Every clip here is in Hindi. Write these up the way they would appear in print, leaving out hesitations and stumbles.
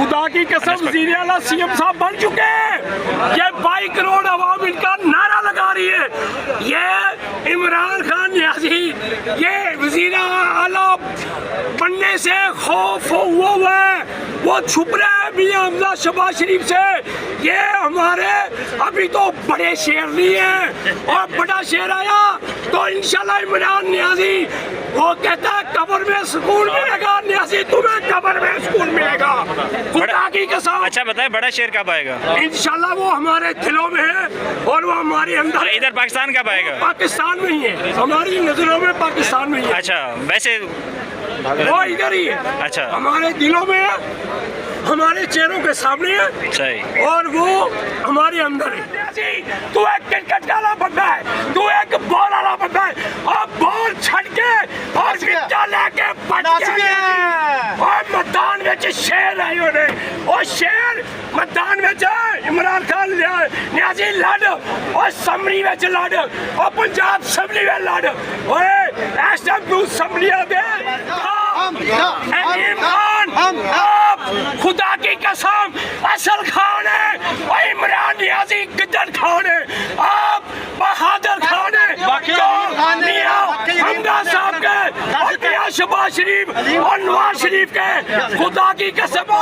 खुदा की कसम वज़ीर आला सीएम साहब बन चुके हैं। ये 22 करोड़ आवाम इनका नारा लगा रही है। ये इमरान खान न्याजी ये वज़ीर आला बनने से खौफ हुआ है, वो छुप रहे हैं मियां हमजा शहबाज शरीफ से। ये हमारे अभी तो बड़े शेर नहीं है, और बड़ा शेर आया तो इंशाल्लाह इमरान न्याजी वो कहता है कब्र में सुकून मिलेगा। न्याजी तुम्हें कब्र में सुकून मिलेगा, खुदा की कसम। अच्छा बताए बड़ा शेर कब आएगा? इंशाल्लाह वो हमारे दिलों में है और वो हमारे अंदर। इधर पाकिस्तान कब आएगा? पाकिस्तान में ही है, हमारी नजरों में पाकिस्तान में ही है। अच्छा वैसे वो इधर ही है, अच्छा हमारे दिलों में है, हमारे चेहरों के सामने है, सही, और वो हमारे अंदर है। तू एक क्रिकेट वाला बंदा है, तू एक बॉल वाला बंदा है, और बॉल छड़ के और विकेट लेके पट गया। और मैदान में शेर आए होने, और शेर मैदान में इमरान खान न्याजी लड़, और समरी में लड़, और पंजाब असम्बली में लड़, और ऐसा तू समरिया दे खुदा की कसम असल खान है, और इमरान न्याजी गिद्दड़ खान है, आप बहादुर खान है, हमजा साहब के और मियां शहबाज शरीफ और नवाज शरीफ के खुदा की कसम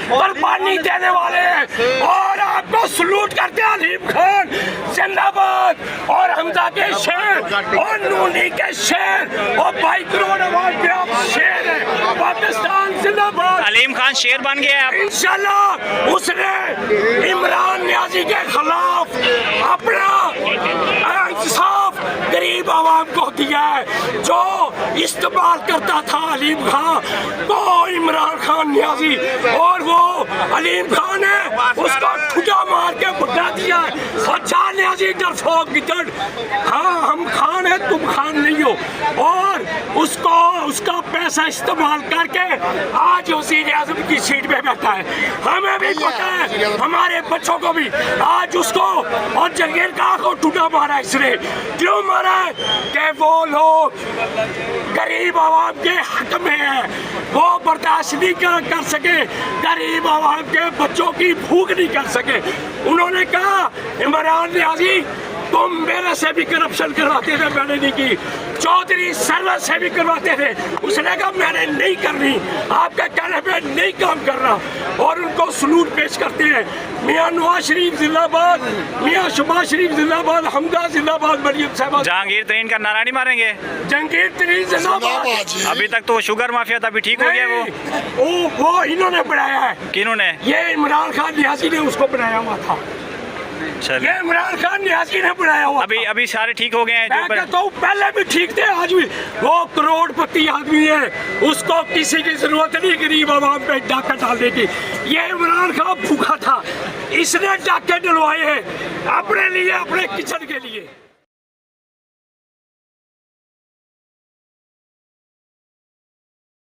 कुर्बानी देने वाले हैं। और आपको सलूट करते हैं अलीम खान जिंदाबाद, और हमजा के शेर और नूनी के शेर, और 22 करोड़ आवाज पे आप शेर है। पाकिस्तान जिंदाबाद। अलीम खान शेर बन गया है। इंशाल्लाह उसने इमरान न्याजी के खिलाफ अपना इंसाफ गरीब आवाम को दिया है। जो इस्तेमाल करता था अलीम खान तो इमरान खान न्याजी, और वो अलीम खान है उसको ठुजा मार के भगा दिया है। अच्छा न्याजी डरफोक गिद्दड़, हाँ हम खान है तुम खान नहीं हो, और उसको उसका पैसा इस्तेमाल करके आज वज़ीर आज़म की सीट पे बैठा है। हमें भी पता है, हमारे बच्चों को भी आज उसको और जंगीर का को टूटा मारा। इसने क्यों मारा है कि वो लोग गरीब आवाम के हक में है, वो बर्दाश्त नहीं कर सके, गरीब आवाम के बच्चों की भूख नहीं कर सके। उन्होंने कहा इमरान न्याजी तुम मेरे से भी करप्शन करवाते थे, मैंने नहीं की। चौधरी सरवर से भी करवाते थे, उसने कहा मैंने नहीं करनी, आपके कहने पे नहीं काम कर रहा। और उनको सलूट पेश करते हैं। मियां नवाज शरीफ जिंदाबाद, मियां शहबाज शरीफ जिंदाबाद, हमजा जिंदाबाद, मरियम साहब। जहांगीर तरीन का नारा नहीं मारेंगे? जहांगीर तरीन जिंदाबाद। अभी तक तो शुगर माफिया था, अभी ठीक हो गया वो इन्होंने बनाया है। किन्होंने? ये इमरान खान न्याजी ने उसको बनाया हुआ था। ये इमरान खान न्याजी ने बनाया हुआ। अभी सारे ठीक हो गए हैं? मैं कहता हूँ पहले भी ठीक थे, आज भी। वो करोड़पति आदमी है, उसको किसी की जरूरत नहीं गरीब आवाम पे डाका डालने की। ये इमरान खान भूखा था, इसने डाके डलवाए हैं अपने लिए, अपने किचन के लिए।